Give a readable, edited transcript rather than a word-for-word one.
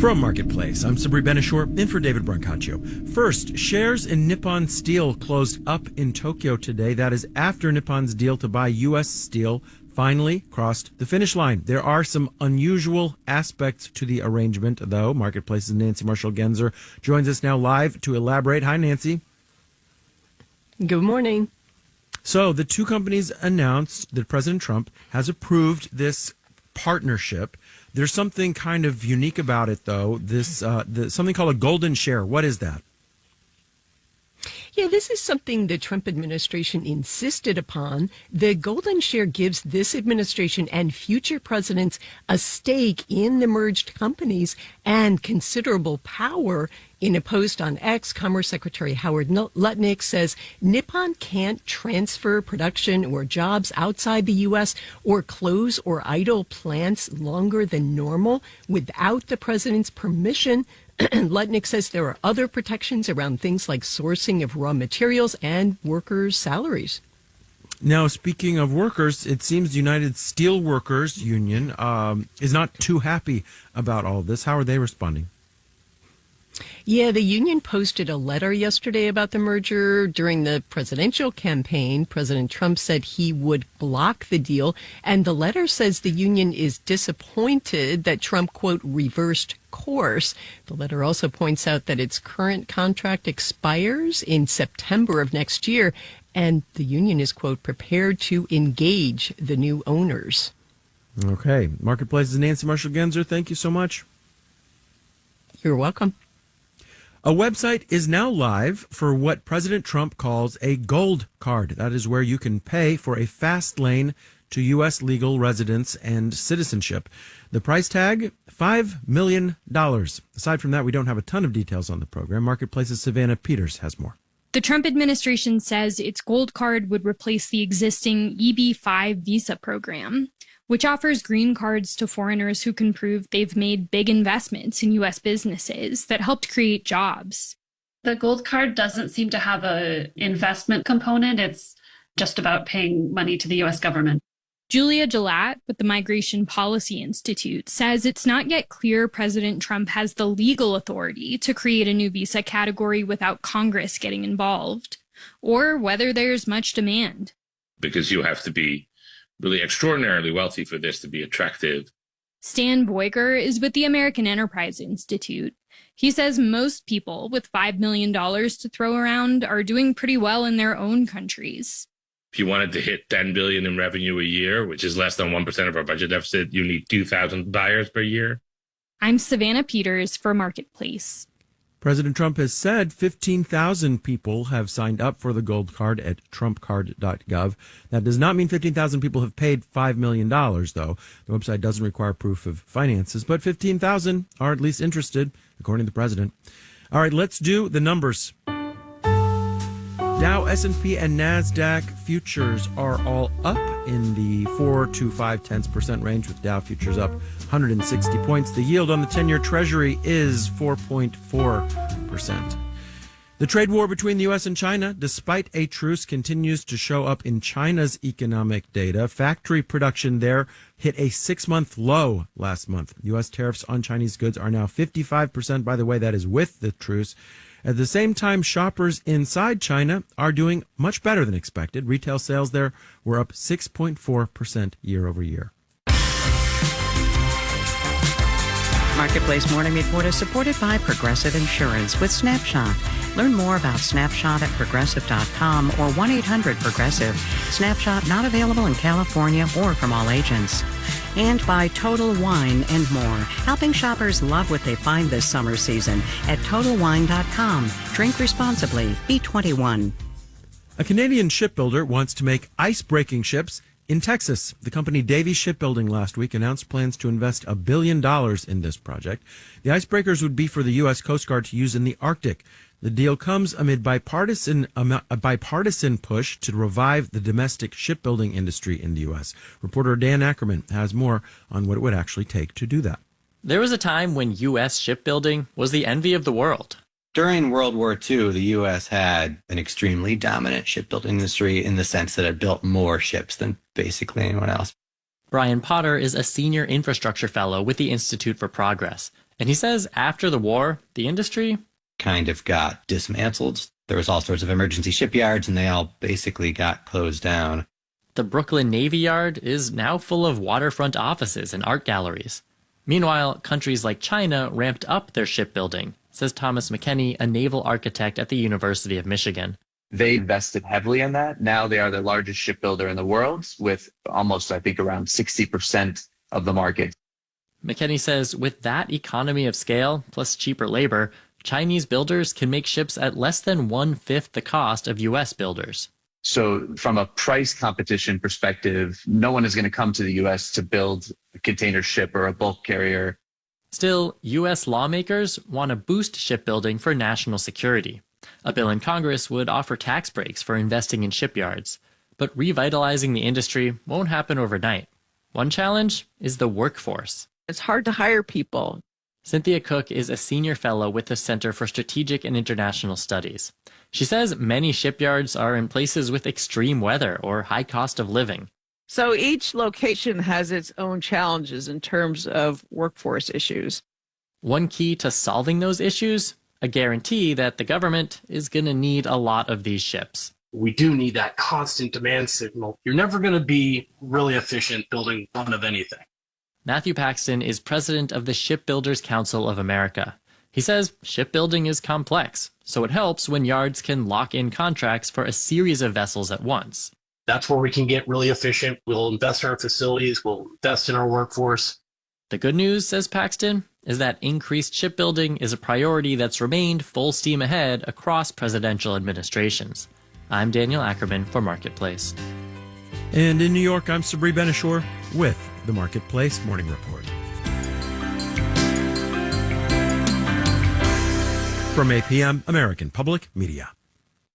From Marketplace, I'm Sabri Benishore, in for David Brancaccio. First, shares in Nippon Steel closed up in Tokyo today. That is after Nippon's deal to buy U.S. Steel finally crossed the finish line. There are some unusual aspects to the arrangement, though. Marketplace's Nancy Marshall-Genzer joins us now live to elaborate. Hi, Nancy. Good morning. So the two companies announced that President Trump has approved this partnership. There's something kind of unique about it, though. This something called a golden share. What is that? Yeah, this is something the Trump administration insisted upon. The golden share gives this administration and future presidents a stake in the merged companies and considerable power. In a post on X, Commerce Secretary Howard Lutnick says Nippon can't transfer production or jobs outside the U.S. or close or idle plants longer than normal without the president's permission. Lutnick says there are other protections around things like sourcing of raw materials and workers' salaries. Now, speaking of workers, it seems the United Steelworkers Union is not too happy about all this. How are they responding? Yeah, the union posted a letter yesterday about the merger. During the presidential campaign, President Trump said he would block the deal. And the letter says the union is disappointed that Trump, quote, reversed course. The letter also points out that its current contract expires in September of next year. And the union is, quote, prepared to engage the new owners. Okay. Marketplace's Nancy Marshall-Genzer, thank you so much. You're welcome. A website is now live for what President Trump calls a gold card. That is where you can pay for a fast lane to U.S. legal residence and citizenship. The price tag, $5 million. Aside from that, we don't have a ton of details on the program. Marketplace's Savannah Peters has more. The Trump administration says its gold card would replace the existing EB-5 visa program, which offers green cards to foreigners who can prove they've made big investments in U.S. businesses that helped create jobs. The gold card doesn't seem to have an investment component. It's just about paying money to the U.S. government. Julia Gillette with the Migration Policy Institute says it's not yet clear President Trump has the legal authority to create a new visa category without Congress getting involved, or whether there's much demand. Because you have to be really extraordinarily wealthy for this to be attractive. Stan Boiger is with the American Enterprise Institute. He says most people with $5 million to throw around are doing pretty well in their own countries. If you wanted to hit $10 billion in revenue a year, which is less than 1% of our budget deficit, you need 2,000 buyers per year. I'm Savannah Peters for Marketplace. President Trump has said 15,000 people have signed up for the gold card at trumpcard.gov. That does not mean 15,000 people have paid $5 million, though. The website doesn't require proof of finances, but 15,000 are at least interested, according to the president. All right, let's do the numbers. Dow, S&P, and NASDAQ futures are all up in the 4 to 0.5% range, with Dow futures up 160 points. The yield on the 10-year Treasury is 4.4%. The trade war between the U.S. and China, despite a truce, continues to show up in China's economic data. Factory production there hit a 6-month low last month. U.S. tariffs on Chinese goods are now 55%. By the way, that is with the truce. At the same time, shoppers inside China are doing much better than expected. Retail sales there were up 6.4% year over year. Marketplace Morning Report is supported by Progressive Insurance with Snapshot. Learn more about Snapshot at Progressive.com or 1-800-PROGRESSIVE. Snapshot not available in California or from all agents. And by Total Wine and More, helping shoppers love what they find this summer season at TotalWine.com. Drink responsibly. Be 21. A Canadian shipbuilder wants to make ice-breaking ships in Texas. The company Davie Shipbuilding last week announced plans to invest $1 billion in this project. The icebreakers would be for the U.S. Coast Guard to use in the Arctic. The deal comes amid a bipartisan push to revive the domestic shipbuilding industry in the U.S. Reporter Dan Ackerman has more on what it would actually take to do that. There was a time when U.S. shipbuilding was the envy of the world. During World War II, the U.S. had an extremely dominant shipbuilding industry in the sense that it built more ships than basically anyone else. Brian Potter is a senior infrastructure fellow with the Institute for Progress, And he says after the war, the industry kind of got dismantled. There was all sorts of emergency shipyards, and they all basically got closed down. The Brooklyn Navy Yard is now full of waterfront offices and art galleries. Meanwhile, countries like China ramped up their shipbuilding, says Thomas McKenney, a naval architect at the University of Michigan. They invested heavily in that. Now they are the largest shipbuilder in the world with almost, I think, around 60% of the market. McKenney says with that economy of scale plus cheaper labor, Chinese builders can make ships at less than 1/5 the cost of U.S. builders. So from a price competition perspective, no one is going to come to the U.S. to build a container ship or a bulk carrier. Still, U.S. lawmakers want to boost shipbuilding for national security. A bill in Congress would offer tax breaks for investing in shipyards. But revitalizing the industry won't happen overnight. One challenge is the workforce. It's hard to hire people. Cynthia Cook is a senior fellow with the Center for Strategic and International Studies. She says many shipyards are in places with extreme weather or high cost of living. So each location has its own challenges in terms of workforce issues. One key to solving those issues, a guarantee that the government is going to need a lot of these ships. We do need that constant demand signal. You're never going to be really efficient building one of anything. Matthew Paxton is president of the Shipbuilders Council of America. He says shipbuilding is complex, so it helps when yards can lock in contracts for a series of vessels at once. That's where we can get really efficient. We'll invest in our facilities. We'll invest in our workforce. The good news, says Paxton, is that increased shipbuilding is a priority that's remained full steam ahead across presidential administrations. I'm Daniel Ackerman for Marketplace. And in New York, I'm Sabri Benishore with the Marketplace Morning Report. From APM, American Public Media.